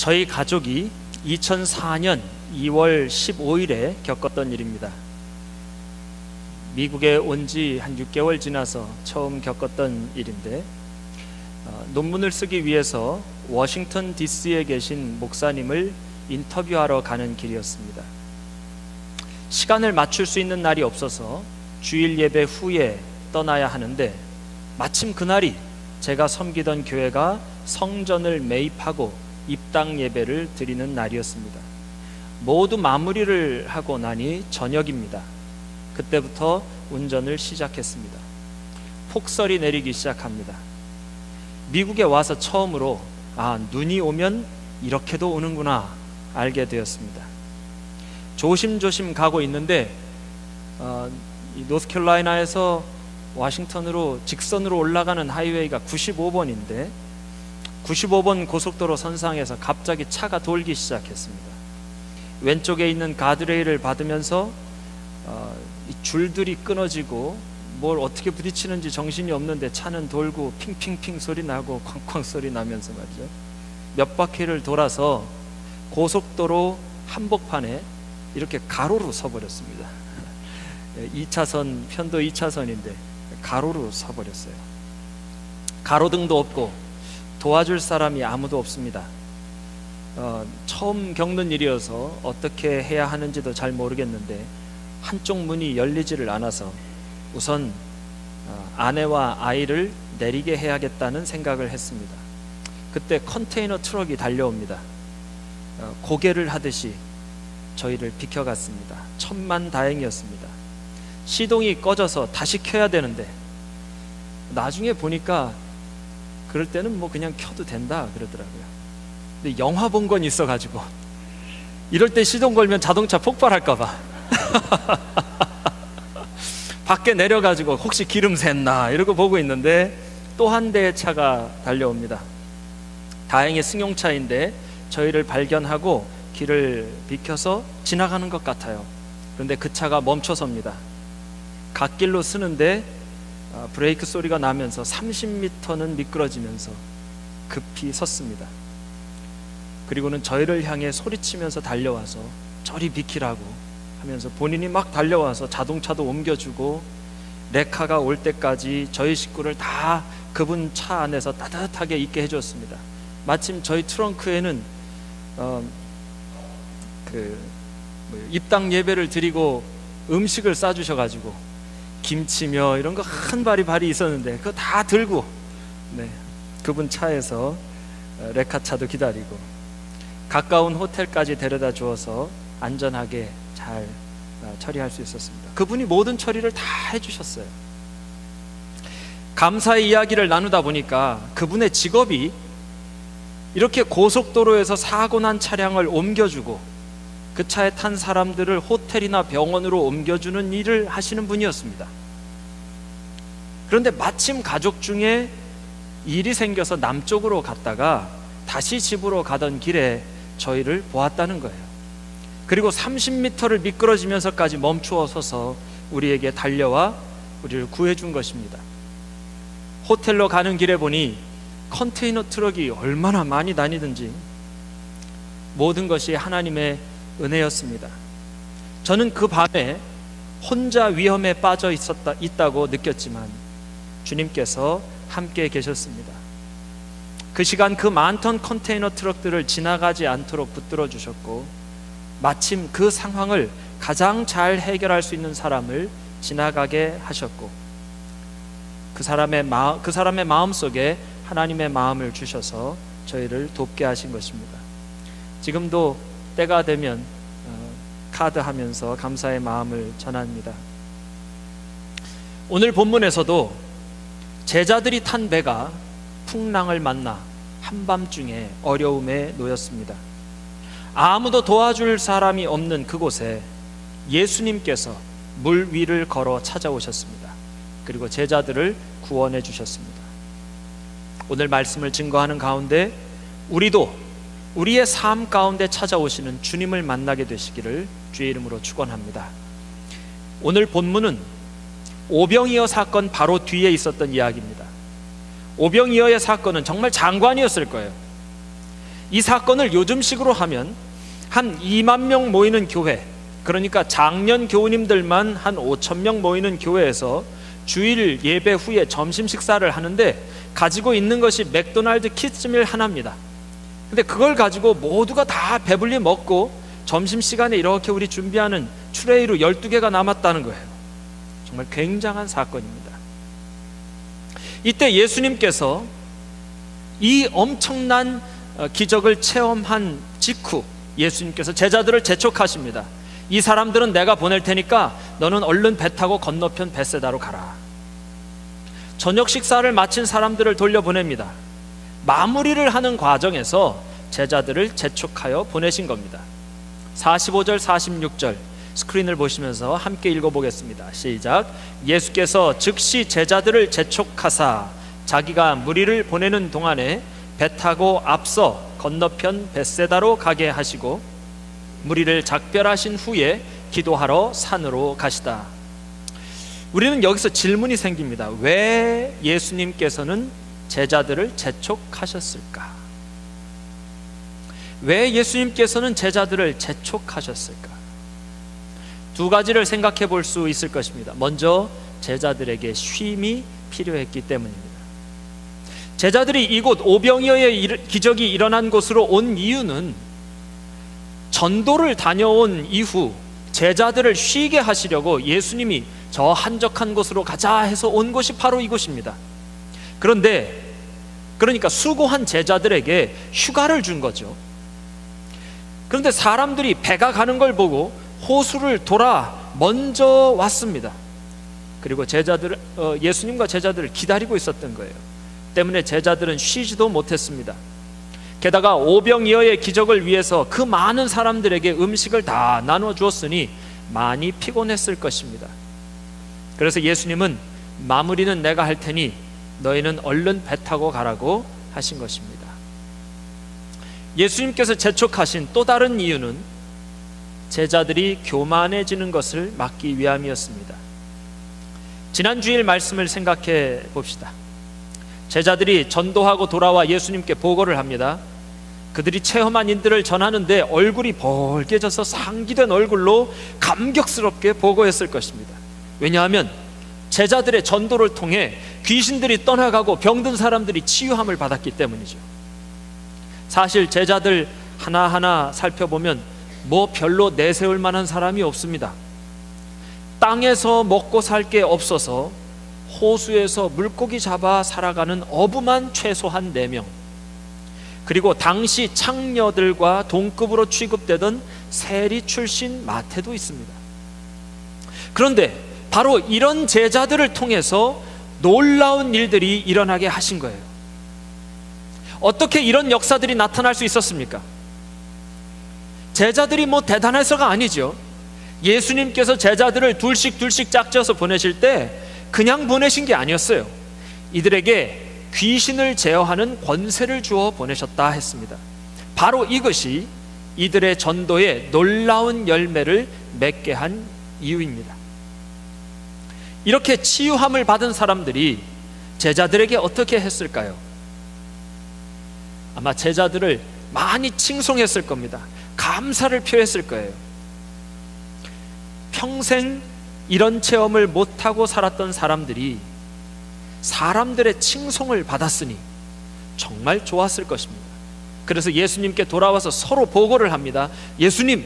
저희 가족이 2004년 2월 15일에 겪었던 일입니다. 미국에 온 지 한 6개월 지나서 처음 겪었던 일인데, 논문을 쓰기 위해서 워싱턴 DC에 계신 목사님을 인터뷰하러 가는 길이었습니다. 시간을 맞출 수 있는 날이 없어서 주일 예배 후에 떠나야 하는데, 마침 그날이 제가 섬기던 교회가 성전을 매입하고 입당 예배를 드리는 날이었습니다. 모두 마무리를 하고 나니 저녁입니다. 그때부터 운전을 시작했습니다. 폭설이 내리기 시작합니다. 미국에 와서 처음으로 눈이 오면 이렇게도 오는구나 알게 되었습니다. 조심조심 가고 있는데 이 노스캐롤라이나에서 워싱턴으로 직선으로 올라가는 하이웨이가 95번인데 95번 고속도로 선상에서 갑자기 차가 돌기 시작했습니다. 왼쪽에 있는 가드레일을 받으면서 이 줄들이 끊어지고 뭘 어떻게 부딪히는지 정신이 없는데 차는 돌고 핑핑핑 소리 나고 쾅쾅 소리 나면서 말이죠, 몇 바퀴를 돌아서 고속도로 한복판에 이렇게 가로로 서버렸습니다. 2차선, 편도 2차선인데 가로로 서버렸어요. 가로등도 없고 도와줄 사람이 아무도 없습니다. 처음 겪는 일이어서 어떻게 해야 하는지도 잘 모르겠는데 한쪽 문이 열리지를 않아서 우선 아내와 아이를 내리게 해야겠다는 생각을 했습니다. 그때 컨테이너 트럭이 달려옵니다. 고개를 하듯이 저희를 비켜갔습니다. 천만다행이었습니다. 시동이 꺼져서 다시 켜야 되는데 나중에 보니까 그럴 때는 뭐 그냥 켜도 된다 그러더라고요. 근데 영화 본 건 있어가지고 이럴 때 시동 걸면 자동차 폭발할까봐 밖에 내려가지고 혹시 기름 샜나 이러고 보고 있는데 또 한 대의 차가 달려옵니다. 다행히 승용차인데 저희를 발견하고 길을 비켜서 지나가는 것 같아요. 그런데 그 차가 멈춰섭니다. 갓길로 쓰는데 브레이크 소리가 나면서 30m는 미끄러지면서 급히 섰습니다. 그리고는 저희를 향해 소리치면서 달려와서 저리 비키라고 하면서 본인이 막 달려와서 자동차도 옮겨주고 레카가 올 때까지 저희 식구를 다 그분 차 안에서 따뜻하게 있게 해줬습니다. 마침 저희 트렁크에는 입당 예배를 드리고 음식을 싸주셔가지고 김치며 이런 거 한 바리 있었는데 그거 다 들고 그분 차에서 레카차도 기다리고 가까운 호텔까지 데려다 주어서 안전하게 잘 처리할 수 있었습니다. 그분이 모든 처리를 다 해주셨어요. 감사의 이야기를 나누다 보니까 그분의 직업이 이렇게 고속도로에서 사고 난 차량을 옮겨주고 그 차에 탄 사람들을 호텔이나 병원으로 옮겨주는 일을 하시는 분이었습니다. 그런데 마침 가족 중에 일이 생겨서 남쪽으로 갔다가 다시 집으로 가던 길에 저희를 보았다는 거예요. 그리고 30m를 미끄러지면서까지 멈추어 서서 우리에게 달려와 우리를 구해준 것입니다. 호텔로 가는 길에 보니 컨테이너 트럭이 얼마나 많이 다니든지 모든 것이 하나님의 은혜였습니다. 저는 그 밤에 혼자 위험에 빠져 있다고 느꼈지만 주님께서 함께 계셨습니다. 그 시간 그 많던 컨테이너 트럭들을 지나가지 않도록 붙들어 주셨고 마침 그 상황을 가장 잘 해결할 수 있는 사람을 지나가게 하셨고 그 사람의 마음속에 하나님의 마음을 주셔서 저희를 돕게 하신 것입니다. 지금도 때가 되면 카드하면서 감사의 마음을 전합니다. 오늘 본문에서도 제자들이 탄 배가 풍랑을 만나 한밤중에 어려움에 놓였습니다. 아무도 도와줄 사람이 없는 그곳에 예수님께서 물 위를 걸어 찾아오셨습니다. 그리고 제자들을 구원해 주셨습니다. 오늘 말씀을 증거하는 가운데 우리도 우리의 삶 가운데 찾아오시는 주님을 만나게 되시기를 주의 이름으로 축원합니다. 오늘 본문은 오병이어 사건 바로 뒤에 있었던 이야기입니다. 오병이어의 사건은 정말 장관이었을 거예요. 이 사건을 요즘식으로 하면 한 2만 명 모이는 교회, 그러니까 작년 교우님들만 한 5천 명 모이는 교회에서 주일 예배 후에 점심 식사를 하는데 가지고 있는 것이 맥도날드 키즈밀 하나입니다. 근데 그걸 가지고 모두가 다 배불리 먹고 점심시간에 이렇게 우리 준비하는 트레이로 12개가 남았다는 거예요. 정말 굉장한 사건입니다. 이때 예수님께서 이 엄청난 기적을 체험한 직후 예수님께서 제자들을 재촉하십니다. 이 사람들은 내가 보낼 테니까 너는 얼른 배 타고 건너편 벳세다로 가라. 저녁 식사를 마친 사람들을 돌려보냅니다. 마무리를 하는 과정에서 제자들을 재촉하여 보내신 겁니다. 45절 46절 스크린을 보시면서 함께 읽어보겠습니다. 시작. 예수께서 즉시 제자들을 재촉하사 자기가 무리를 보내는 동안에 배 타고 앞서 건너편 벳세다로 가게 하시고 무리를 작별하신 후에 기도하러 산으로 가시다. 우리는 여기서 질문이 생깁니다. 왜 예수님께서는 제자들을 재촉하셨을까? 왜 예수님께서는 제자들을 재촉하셨을까? 두 가지를 생각해 볼 수 있을 것입니다. 먼저 제자들에게 쉼이 필요했기 때문입니다. 제자들이 이곳 오병이어의 기적이 일어난 곳으로 온 이유는 전도를 다녀온 이후 제자들을 쉬게 하시려고 예수님이 저 한적한 곳으로 가자 해서 온 곳이 바로 이곳입니다. 그러니까 수고한 제자들에게 휴가를 준 거죠. 그런데 사람들이 배가 가는 걸 보고 호수를 돌아 먼저 왔습니다. 그리고 예수님과 제자들을 기다리고 있었던 거예요. 때문에 제자들은 쉬지도 못했습니다. 게다가 오병이어의 기적을 위해서 그 많은 사람들에게 음식을 다 나눠 주었으니 많이 피곤했을 것입니다. 그래서 예수님은 마무리는 내가 할 테니 너희는 얼른 배 타고 가라고 하신 것입니다. 예수님께서 재촉하신 또 다른 이유는 제자들이 교만해지는 것을 막기 위함이었습니다. 지난 주일 말씀을 생각해 봅시다. 제자들이 전도하고 돌아와 예수님께 보고를 합니다. 그들이 체험한 일들을 전하는데 얼굴이 벌개져서 상기된 얼굴로 감격스럽게 보고했을 것입니다. 왜냐하면 제자들의 전도를 통해 귀신들이 떠나가고 병든 사람들이 치유함을 받았기 때문이죠. 사실 제자들 하나하나 살펴보면 뭐 별로 내세울 만한 사람이 없습니다. 땅에서 먹고 살 게 없어서 호수에서 물고기 잡아 살아가는 어부만 최소한 4명, 그리고 당시 창녀들과 동급으로 취급되던 세리 출신 마태도 있습니다. 그런데 바로 이런 제자들을 통해서 놀라운 일들이 일어나게 하신 거예요. 어떻게 이런 역사들이 나타날 수 있었습니까? 제자들이 뭐 대단해서가 아니죠. 예수님께서 제자들을 둘씩 짝지어서 보내실 때 그냥 보내신 게 아니었어요. 이들에게 귀신을 제어하는 권세를 주어 보내셨다 했습니다. 바로 이것이 이들의 전도에 놀라운 열매를 맺게 한 이유입니다. 이렇게 치유함을 받은 사람들이 제자들에게 어떻게 했을까요? 아마 제자들을 많이 칭송했을 겁니다. 감사를 표했을 거예요. 평생 이런 체험을 못하고 살았던 사람들이 사람들의 칭송을 받았으니 정말 좋았을 것입니다. 그래서 예수님께 돌아와서 서로 보고를 합니다. 예수님,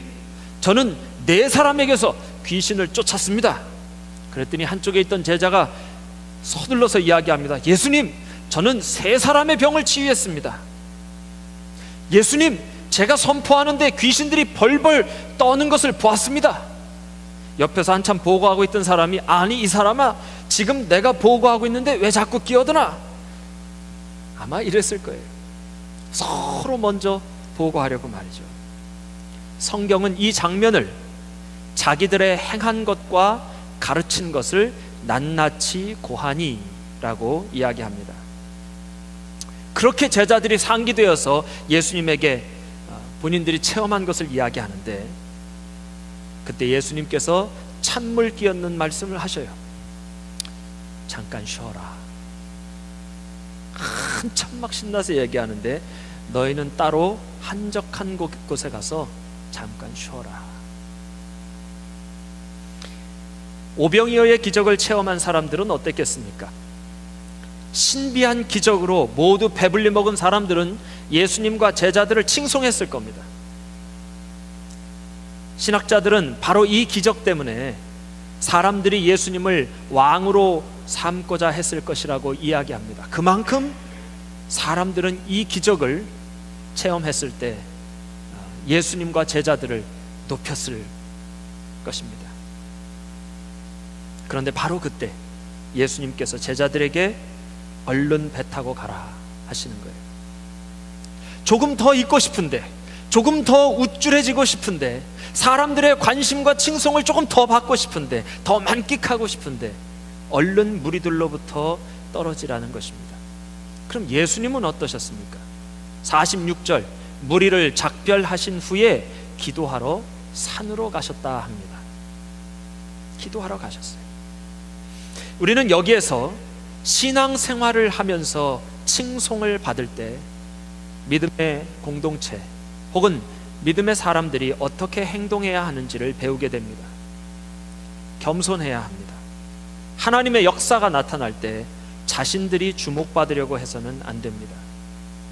저는 4사람에게서 귀신을 쫓았습니다. 그랬더니 한쪽에 있던 제자가 서둘러서 이야기합니다. 예수님, 저는 3사람의 병을 치유했습니다. 예수님, 제가 선포하는데 귀신들이 벌벌 떠는 것을 보았습니다. 옆에서 한참 보고하고 있던 사람이, 아니 이 사람아, 지금 내가 보고하고 있는데 왜 자꾸 끼어드나? 아마 이랬을 거예요. 서로 먼저 보고하려고 말이죠. 성경은 이 장면을 자기들의 행한 것과 가르친 것을 낱낱이 고하니 라고 이야기합니다. 그렇게 제자들이 상기되어서 예수님에게 본인들이 체험한 것을 이야기하는데, 그때 예수님께서 찬물 끼얹는 말씀을 하셔요. 잠깐 쉬어라. 한참 막 신나서 얘기하는데 너희는 따로 한적한 곳에 가서 잠깐 쉬어라. 오병이어의 기적을 체험한 사람들은 어땠겠습니까? 신비한 기적으로 모두 배불리 먹은 사람들은 예수님과 제자들을 칭송했을 겁니다. 신학자들은 바로 이 기적 때문에 사람들이 예수님을 왕으로 삼고자 했을 것이라고 이야기합니다. 그만큼 사람들은 이 기적을 체험했을 때 예수님과 제자들을 높였을 것입니다. 그런데 바로 그때 예수님께서 제자들에게 얼른 배 타고 가라 하시는 거예요. 조금 더 있고 싶은데, 조금 더 우쭐해지고 싶은데, 사람들의 관심과 칭송을 조금 더 받고 싶은데, 더 만끽하고 싶은데 얼른 무리들로부터 떨어지라는 것입니다. 그럼 예수님은 어떠셨습니까? 46절, 무리를 작별하신 후에 기도하러 산으로 가셨다 합니다. 기도하러 가셨어요. 우리는 여기에서 신앙생활을 하면서 칭송을 받을 때 믿음의 공동체 혹은 믿음의 사람들이 어떻게 행동해야 하는지를 배우게 됩니다. 겸손해야 합니다. 하나님의 역사가 나타날 때 자신들이 주목받으려고 해서는 안 됩니다.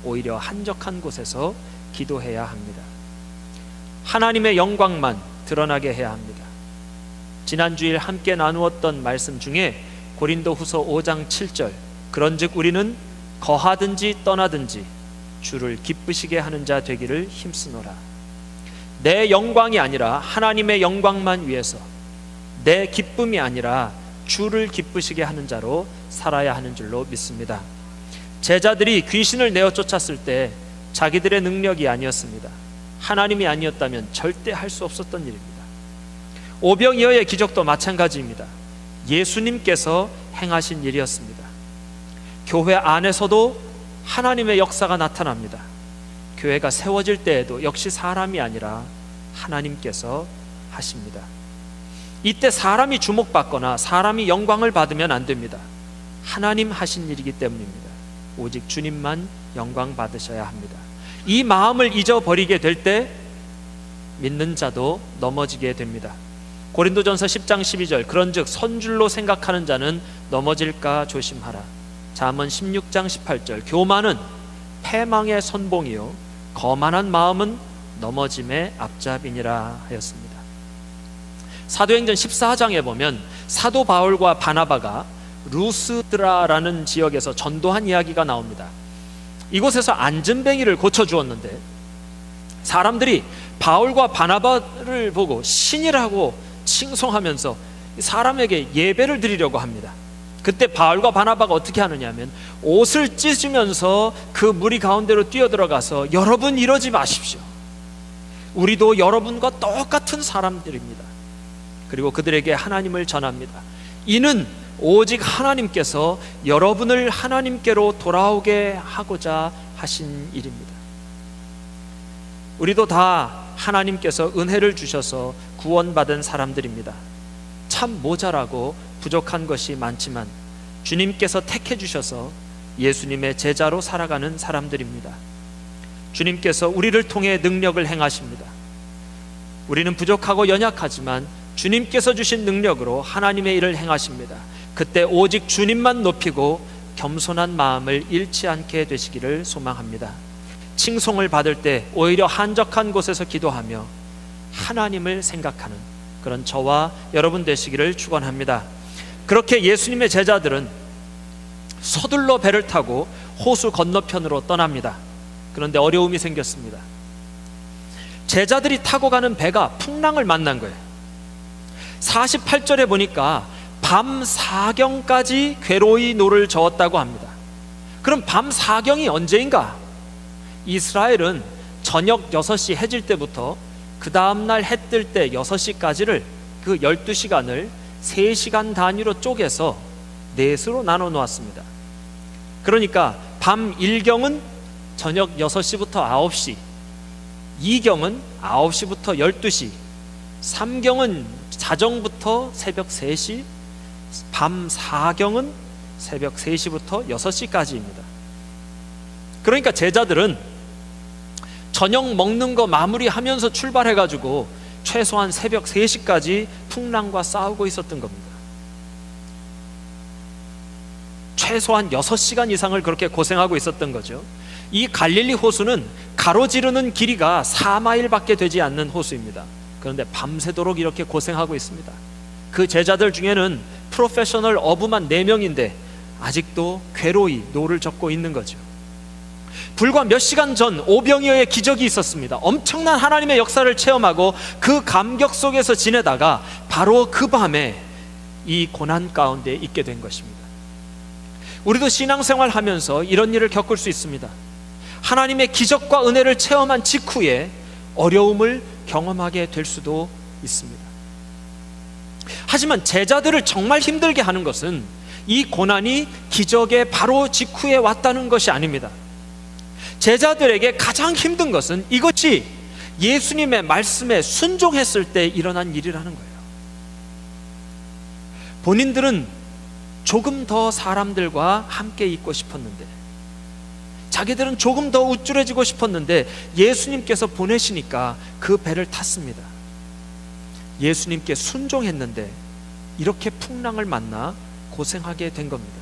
오히려 한적한 곳에서 기도해야 합니다. 하나님의 영광만 드러나게 해야 합니다. 지난주일 함께 나누었던 말씀 중에 고린도후서 5장 7절, 그런즉 우리는 거하든지 떠나든지 주를 기쁘시게 하는 자 되기를 힘쓰노라. 내 영광이 아니라 하나님의 영광만 위해서, 내 기쁨이 아니라 주를 기쁘시게 하는 자로 살아야 하는 줄로 믿습니다. 제자들이 귀신을 내어 쫓았을 때 자기들의 능력이 아니었습니다. 하나님이 아니었다면 절대 할 수 없었던 일입니다. 오병이어의 기적도 마찬가지입니다. 예수님께서 행하신 일이었습니다. 교회 안에서도 하나님의 역사가 나타납니다. 교회가 세워질 때에도 역시 사람이 아니라 하나님께서 하십니다. 이때 사람이 주목받거나 사람이 영광을 받으면 안 됩니다. 하나님 하신 일이기 때문입니다. 오직 주님만 영광 받으셔야 합니다. 이 마음을 잊어버리게 될 때 믿는 자도 넘어지게 됩니다. 고린도전서 10장 12절, 그런즉 선줄로 생각하는 자는 넘어질까 조심하라. 잠언 16장 18절, 교만은 패망의 선봉이요 거만한 마음은 넘어짐의 앞잡이니라 하였습니다. 사도행전 14장에 보면 사도 바울과 바나바가 루스드라라는 지역에서 전도한 이야기가 나옵니다. 이곳에서 안전뱅이를 고쳐주었는데 사람들이 바울과 바나바를 보고 신이라고 칭송하면서 사람에게 예배를 드리려고 합니다. 그때 바울과 바나바가 어떻게 하느냐면 옷을 찢으면서 그 무리 가운데로 뛰어들어가서 여러분 이러지 마십시오. 우리도 여러분과 똑같은 사람들입니다. 그리고 그들에게 하나님을 전합니다. 이는 오직 하나님께서 여러분을 하나님께로 돌아오게 하고자 하신 일입니다. 우리도 다 하나님께서 은혜를 주셔서 구원받은 사람들입니다. 참 모자라고 부족한 것이 많지만 주님께서 택해 주셔서 예수님의 제자로 살아가는 사람들입니다. 주님께서 우리를 통해 능력을 행하십니다. 우리는 부족하고 연약하지만 주님께서 주신 능력으로 하나님의 일을 행하십니다. 그때 오직 주님만 높이고 겸손한 마음을 잃지 않게 되시기를 소망합니다. 칭송을 받을 때 오히려 한적한 곳에서 기도하며 하나님을 생각하는 그런 저와 여러분 되시기를 축원합니다. 그렇게 예수님의 제자들은 서둘러 배를 타고 호수 건너편으로 떠납니다. 그런데 어려움이 생겼습니다. 제자들이 타고 가는 배가 풍랑을 만난 거예요. 48절에 보니까 밤 4경까지 괴로이 노를 저었다고 합니다. 그럼 밤 4경이 언제인가? 이스라엘은 저녁 6시 해질 때부터 그 다음날 해 뜰 때 6시까지를 그 12시간을 3시간 단위로 쪼개서 넷으로 나눠 놓았습니다. 그러니까 밤 1경은 저녁 6시부터 9시, 2경은 9시부터 12시, 3경은 자정부터 새벽 3시, 밤 4경은 새벽 3시부터 6시까지입니다. 그러니까 제자들은 저녁 먹는 거 마무리하면서 출발해가지고 최소한 새벽 3시까지 풍랑과 싸우고 있었던 겁니다. 최소한 6시간 이상을 그렇게 고생하고 있었던 거죠. 이 갈릴리 호수는 가로지르는 길이가 4마일밖에 되지 않는 호수입니다. 그런데 밤새도록 이렇게 고생하고 있습니다. 그 제자들 중에는 프로페셔널 어부만 4명인데 아직도 괴로이 노를 젓고 있는 거죠. 불과 몇 시간 전 오병이어의 기적이 있었습니다. 엄청난 하나님의 역사를 체험하고 그 감격 속에서 지내다가 바로 그 밤에 이 고난 가운데 있게 된 것입니다. 우리도 신앙생활 하면서 이런 일을 겪을 수 있습니다. 하나님의 기적과 은혜를 체험한 직후에 어려움을 경험하게 될 수도 있습니다. 하지만 제자들을 정말 힘들게 하는 것은 이 고난이 기적의 바로 직후에 왔다는 것이 아닙니다. 제자들에게 가장 힘든 것은 이것이 예수님의 말씀에 순종했을 때 일어난 일이라는 거예요. 본인들은 조금 더 사람들과 함께 있고 싶었는데, 자기들은 조금 더 우쭐해지고 싶었는데 예수님께서 보내시니까 그 배를 탔습니다. 예수님께 순종했는데 이렇게 풍랑을 만나 고생하게 된 겁니다.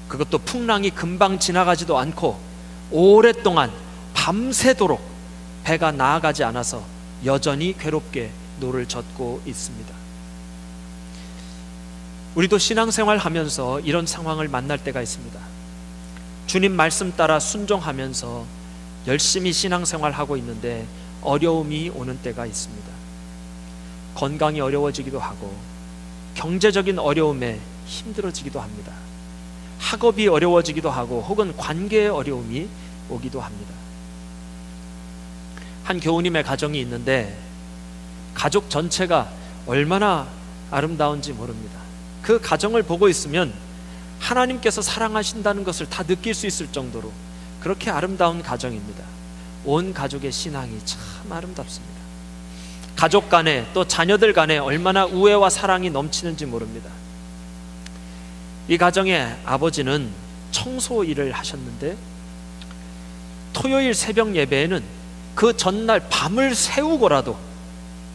그것도 풍랑이 금방 지나가지도 않고 오랫동안 밤새도록 배가 나아가지 않아서 여전히 괴롭게 노를 젓고 있습니다. 우리도 신앙생활 하면서 이런 상황을 만날 때가 있습니다. 주님 말씀 따라 순종하면서 열심히 신앙생활 하고 있는데 어려움이 오는 때가 있습니다. 건강이 어려워지기도 하고 경제적인 어려움에 힘들어지기도 합니다. 학업이 어려워지기도 하고 혹은 관계의 어려움이 오기도 합니다. 한 교우님의 가정이 있는데 가족 전체가 얼마나 아름다운지 모릅니다. 그 가정을 보고 있으면 하나님께서 사랑하신다는 것을 다 느낄 수 있을 정도로 그렇게 아름다운 가정입니다. 온 가족의 신앙이 참 아름답습니다. 가족 간에 또 자녀들 간에 얼마나 우애와 사랑이 넘치는지 모릅니다. 이 가정의 아버지는 청소 일을 하셨는데 토요일 새벽 예배에는 그 전날 밤을 새우고라도,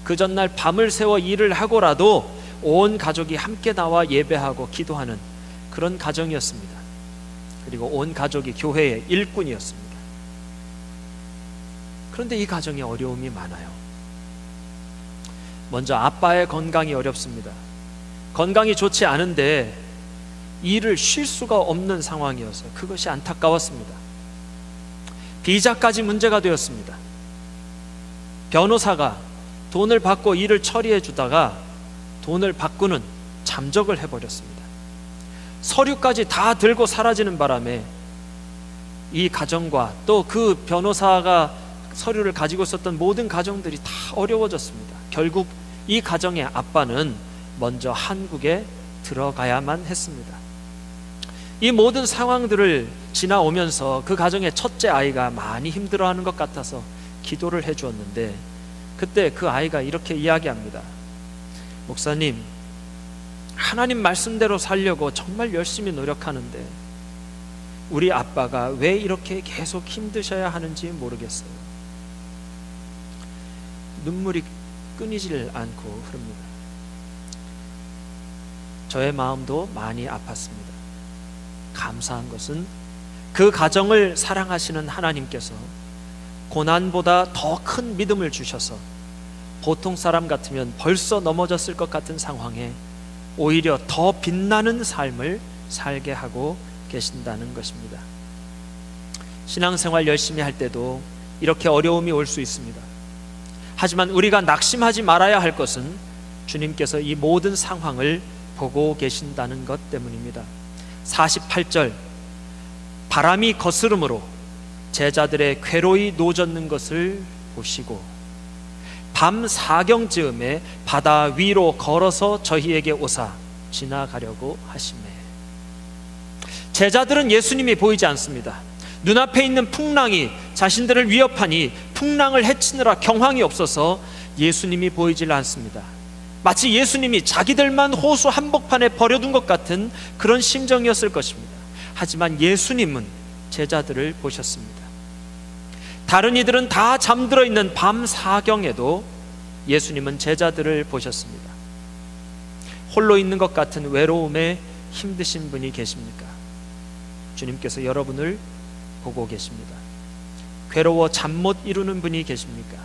그 전날 밤을 새워 일을 하고라도 온 가족이 함께 나와 예배하고 기도하는 그런 가정이었습니다. 그리고 온 가족이 교회의 일꾼이었습니다. 그런데 이 가정에 어려움이 많아요. 먼저 아빠의 건강이 어렵습니다. 건강이 좋지 않은데 일을 쉴 수가 없는 상황이어서 그것이 안타까웠습니다. 비자까지 문제가 되었습니다. 변호사가 돈을 받고 일을 처리해 주다가 돈을 받고는 잠적을 해버렸습니다. 서류까지 다 들고 사라지는 바람에 이 가정과 또 그 변호사가 서류를 가지고 있었던 모든 가정들이 다 어려워졌습니다. 결국 이 가정의 아빠는 먼저 한국에 들어가야만 했습니다. 이 모든 상황들을 지나오면서 그 가정의 첫째 아이가 많이 힘들어하는 것 같아서 기도를 해주었는데, 그때 그 아이가 이렇게 이야기합니다. 목사님, 하나님 말씀대로 살려고 정말 열심히 노력하는데 우리 아빠가 왜 이렇게 계속 힘드셔야 하는지 모르겠어요. 눈물이 끊이질 않고 흐릅니다. 저의 마음도 많이 아팠습니다. 감사한 것은 그 가정을 사랑하시는 하나님께서 고난보다 더 큰 믿음을 주셔서 보통 사람 같으면 벌써 넘어졌을 것 같은 상황에 오히려 더 빛나는 삶을 살게 하고 계신다는 것입니다. 신앙생활 열심히 할 때도 이렇게 어려움이 올 수 있습니다. 하지만 우리가 낙심하지 말아야 할 것은 주님께서 이 모든 상황을 보고 계신다는 것 때문입니다. 48절, 바람이 거스름으로 제자들의 괴로이 노젓는 것을 보시고 밤 사경즈음에 바다 위로 걸어서 저희에게 오사 지나가려고 하시매. 제자들은 예수님이 보이지 않습니다. 눈앞에 있는 풍랑이 자신들을 위협하니 풍랑을 헤치느라 경황이 없어서 예수님이 보이질 않습니다. 마치 예수님이 자기들만 호수 한복판에 버려둔 것 같은 그런 심정이었을 것입니다. 하지만 예수님은 제자들을 보셨습니다. 다른 이들은 다 잠들어 있는 밤 사경에도 예수님은 제자들을 보셨습니다. 홀로 있는 것 같은 외로움에 힘드신 분이 계십니까? 주님께서 여러분을 보고 계십니다. 괴로워 잠 못 이루는 분이 계십니까?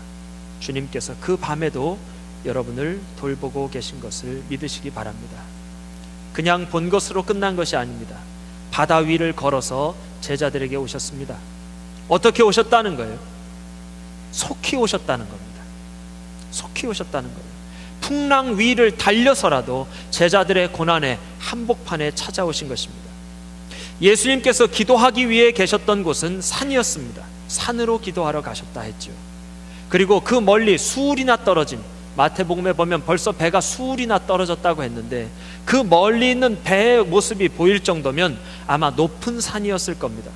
주님께서 그 밤에도 여러분을 돌보고 계신 것을 믿으시기 바랍니다. 그냥 본 것으로 끝난 것이 아닙니다. 바다 위를 걸어서 제자들에게 오셨습니다. 어떻게 오셨다는 거예요? 속히 오셨다는 겁니다. 속히 오셨다는 거예요. 풍랑 위를 달려서라도 제자들의 고난의 한복판에 찾아오신 것입니다. 예수님께서 기도하기 위해 계셨던 곳은 산이었습니다. 산으로 기도하러 가셨다 했죠. 그리고 그 멀리 수울이나 떨어진, 마태복음에 보면 벌써 배가 수울이나 떨어졌다고 했는데 그 멀리 있는 배의 모습이 보일 정도면 아마 높은 산이었을 겁니다.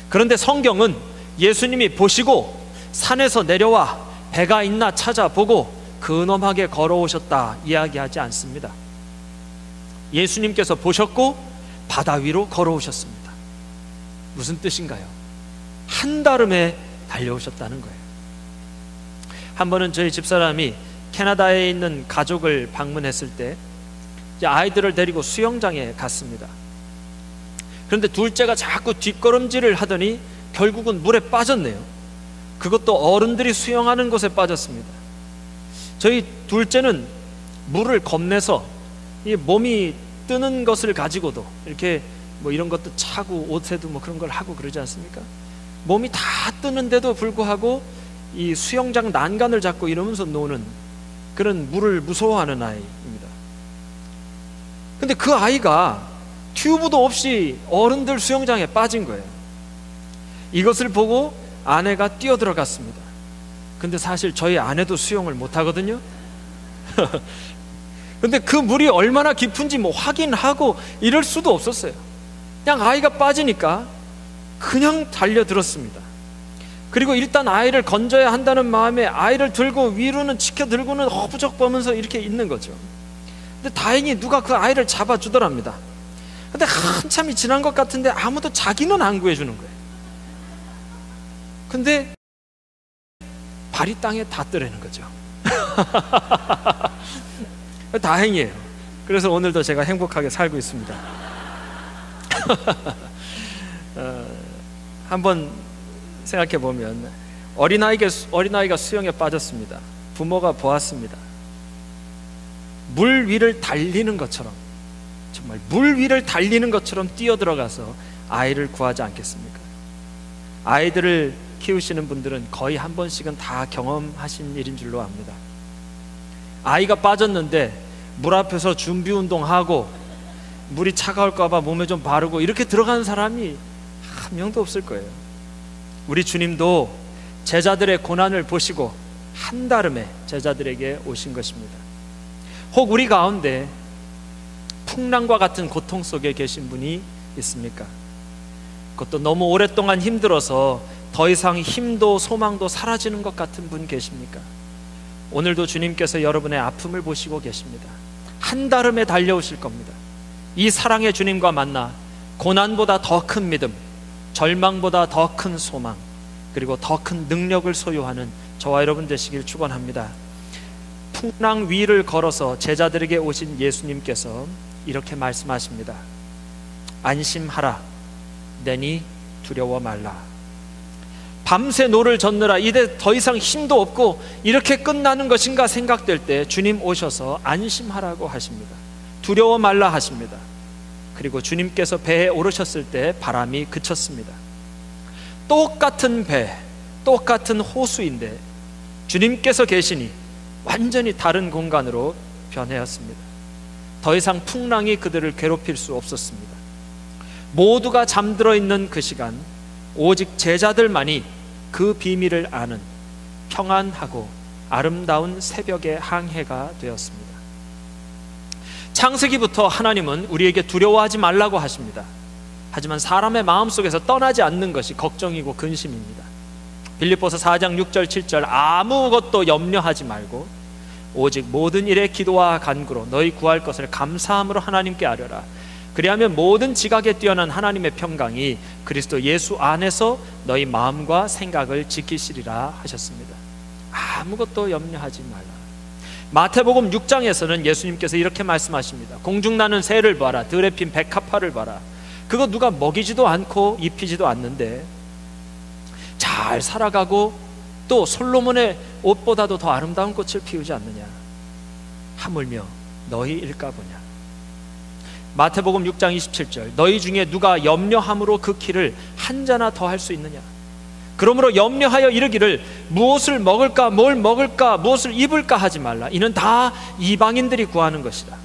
그런데 성경은 예수님이 보시고 산에서 내려와 배가 있나 찾아보고 근엄하게 걸어오셨다 이야기하지 않습니다. 예수님께서 보셨고 바다 위로 걸어오셨습니다. 무슨 뜻인가요? 한달음에 달려오셨다는 거예요. 한 번은 저희 집사람이 캐나다에 있는 가족을 방문했을 때 아이들을 데리고 수영장에 갔습니다. 그런데 둘째가 자꾸 뒷걸음질을 하더니 결국은 물에 빠졌네요. 그것도 어른들이 수영하는 곳에 빠졌습니다. 저희 둘째는 물을 겁내서 이 몸이 뜨는 것을 가지고도 이렇게 뭐 이런 것도 차고 옷에도 뭐 그런 걸 하고 그러지 않습니까? 몸이 다 뜨는데도 불구하고 이 수영장 난간을 잡고 이러면서 노는 그런 물을 무서워하는 아이입니다. 근데 그 아이가 튜브도 없이 어른들 수영장에 빠진 거예요. 이것을 보고 아내가 뛰어들어갔습니다. 근데 사실 저희 아내도 수영을 못하거든요. 근데 그 물이 얼마나 깊은지 뭐 확인하고 이럴 수도 없었어요. 그냥 아이가 빠지니까 그냥 달려들었습니다. 그리고 일단 아이를 건져야 한다는 마음에 아이를 들고 위로는 지켜 들고는 허부적거면서 이렇게 있는 거죠. 근데 다행히 누가 그 아이를 잡아주더랍니다. 근데 한참이 지난 것 같은데 아무도 자기는 안 구해주는 거예요. 근데 발이 땅에 닿더라는 거죠. 다행이에요. 그래서 오늘도 제가 행복하게 살고 있습니다. 한번 생각해 보면 어린아이가 수영에 빠졌습니다. 부모가 보았습니다. 물 위를 달리는 것처럼, 정말 물 위를 달리는 것처럼 뛰어들어가서 아이를 구하지 않겠습니까? 아이들을 키우시는 분들은 거의 한 번씩은 다 경험하신 일인 줄로 압니다. 아이가 빠졌는데 물 앞에서 준비 운동하고 물이 차가울까 봐 몸에 좀 바르고 이렇게 들어가는 사람이 한 명도 없을 거예요. 우리 주님도 제자들의 고난을 보시고 한달음에 제자들에게 오신 것입니다. 혹 우리 가운데 풍랑과 같은 고통 속에 계신 분이 있습니까? 그것도 너무 오랫동안 힘들어서 더 이상 힘도 소망도 사라지는 것 같은 분 계십니까? 오늘도 주님께서 여러분의 아픔을 보시고 계십니다. 한달음에 달려오실 겁니다. 이 사랑의 주님과 만나 고난보다 더 큰 믿음, 절망보다 더 큰 소망, 그리고 더 큰 능력을 소유하는 저와 여러분 되시길 축원합니다. 풍랑 위를 걸어서 제자들에게 오신 예수님께서 이렇게 말씀하십니다. 안심하라, 내니 두려워 말라. 밤새 노를 젓느라 이제 더 이상 힘도 없고 이렇게 끝나는 것인가 생각될 때 주님 오셔서 안심하라고 하십니다. 두려워 말라 하십니다. 그리고 주님께서 배에 오르셨을 때 바람이 그쳤습니다. 똑같은 배, 똑같은 호수인데 주님께서 계시니 완전히 다른 공간으로 변해였습니다. 더 이상 풍랑이 그들을 괴롭힐 수 없었습니다. 모두가 잠들어 있는 그 시간, 오직 제자들만이 그 비밀을 아는 평안하고 아름다운 새벽의 항해가 되었습니다. 창세기부터 하나님은 우리에게 두려워하지 말라고 하십니다. 하지만 사람의 마음속에서 떠나지 않는 것이 걱정이고 근심입니다. 빌립보서 4장 6절 7절 아무것도 염려하지 말고 오직 모든 일에 기도와 간구로 너희 구할 것을 감사함으로 하나님께 아뢰라. 그리하면 모든 지각에 뛰어난 하나님의 평강이 그리스도 예수 안에서 너희 마음과 생각을 지키시리라 하셨습니다. 아무것도 염려하지 말라. 마태복음 6장에서는 예수님께서 이렇게 말씀하십니다. 공중나는 새를 봐라, 들에 핀 백합화를 봐라. 그거 누가 먹이지도 않고 입히지도 않는데 잘 살아가고 또 솔로몬의 옷보다도 더 아름다운 꽃을 피우지 않느냐. 하물며 너희일까 보냐. 마태복음 6장 27절, 너희 중에 누가 염려함으로 그 키를 한 자나 더 할 수 있느냐. 그러므로 염려하여 이르기를 무엇을 먹을까, 뭘 먹을까, 무엇을 입을까 하지 말라. 이는 다 이방인들이 구하는 것이다.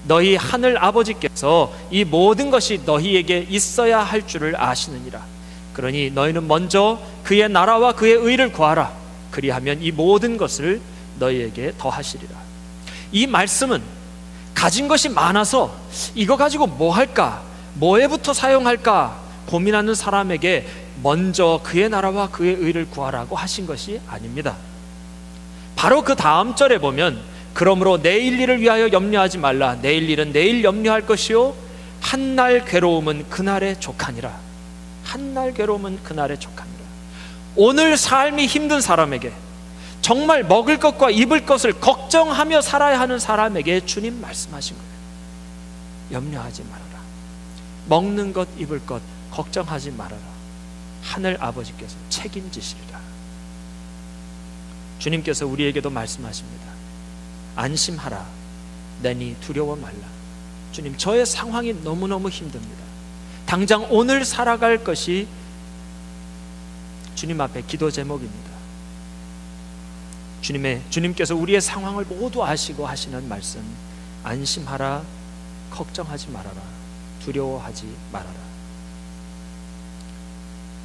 너희 하늘 아버지께서 이 모든 것이 너희에게 있어야 할 줄을 아시느니라. 그러니 너희는 먼저 그의 나라와 그의 의를 구하라. 그리하면 이 모든 것을 너희에게 더하시리라. 이 말씀은 가진 것이 많아서 이거 가지고 뭐 할까, 뭐에부터 사용할까 고민하는 사람에게 먼저 그의 나라와 그의 의를 구하라고 하신 것이 아닙니다. 바로 그 다음 절에 보면 그러므로 내일 일을 위하여 염려하지 말라. 내일 일은 내일 염려할 것이요 한날 괴로움은 그날에 족하니라. 한날 괴로움은 그날에 족하니라. 오늘 삶이 힘든 사람에게, 정말 먹을 것과 입을 것을 걱정하며 살아야 하는 사람에게 주님 말씀하신 거예요. 염려하지 말아라. 먹는 것, 입을 것 걱정하지 말아라. 하늘 아버지께서 책임지시리라. 주님께서 우리에게도 말씀하십니다. 안심하라. 내니 두려워 말라. 주님, 저의 상황이 너무너무 힘듭니다. 당장 오늘 살아갈 것이 주님 앞에 기도 제목입니다. 주님께서 우리의 상황을 모두 아시고 하시는 말씀, 안심하라, 걱정하지 말아라, 두려워하지 말아라.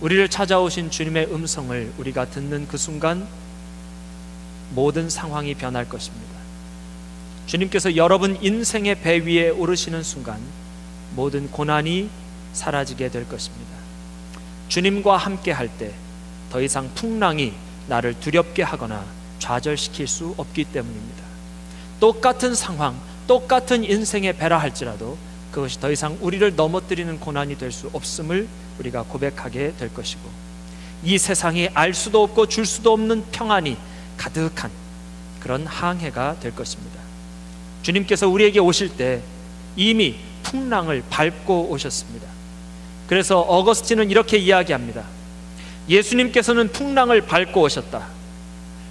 우리를 찾아오신 주님의 음성을 우리가 듣는 그 순간 모든 상황이 변할 것입니다. 주님께서 여러분 인생의 배 위에 오르시는 순간 모든 고난이 사라지게 될 것입니다. 주님과 함께 할 때 더 이상 풍랑이 나를 두렵게 하거나 좌절시킬 수 없기 때문입니다. 똑같은 상황, 똑같은 인생의 배라 할지라도 그것이 더 이상 우리를 넘어뜨리는 고난이 될 수 없음을 우리가 고백하게 될 것이고, 이 세상이 알 수도 없고 줄 수도 없는 평안이 가득한 그런 항해가 될 것입니다. 주님께서 우리에게 오실 때 이미 풍랑을 밟고 오셨습니다. 그래서 어거스틴은 이렇게 이야기합니다. 예수님께서는 풍랑을 밟고 오셨다.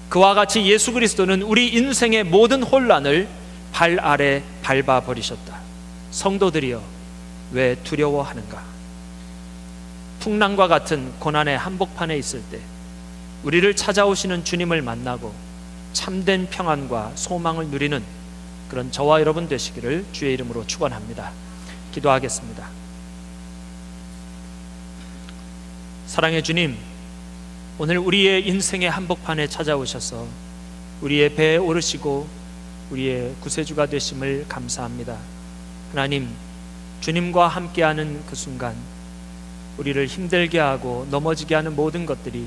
그와 같이 예수 그리스도는 우리 인생의 모든 혼란을 발 아래 밟아버리셨다. 성도들이여, 왜 두려워하는가? 풍랑과 같은 고난의 한복판에 있을 때 우리를 찾아오시는 주님을 만나고 참된 평안과 소망을 누리는 그런 저와 여러분 되시기를 주의 이름으로 축원합니다. 기도하겠습니다. 사랑의 주님, 오늘 우리의 인생의 한복판에 찾아오셔서 우리의 배에 오르시고 우리의 구세주가 되심을 감사합니다. 하나님, 주님과 함께하는 그 순간 우리를 힘들게 하고 넘어지게 하는 모든 것들이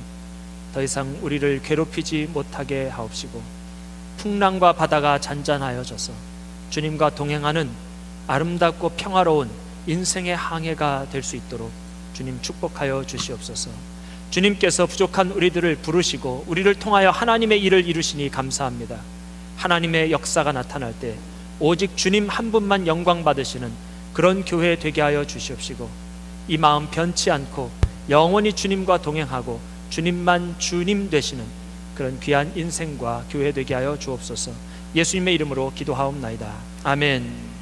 더 이상 우리를 괴롭히지 못하게 하옵시고, 풍랑과 바다가 잔잔하여져서 주님과 동행하는 아름답고 평화로운 인생의 항해가 될 수 있도록 주님 축복하여 주시옵소서. 주님께서 부족한 우리들을 부르시고 우리를 통하여 하나님의 일을 이루시니 감사합니다. 하나님의 역사가 나타날 때 오직 주님 한 분만 영광 받으시는 그런 교회 되게 하여 주시옵시고, 이 마음 변치 않고 영원히 주님과 동행하고 주님만 주님 되시는 그런 귀한 인생과 교회 되게 하여 주옵소서. 예수님의 이름으로 기도하옵나이다. 아멘.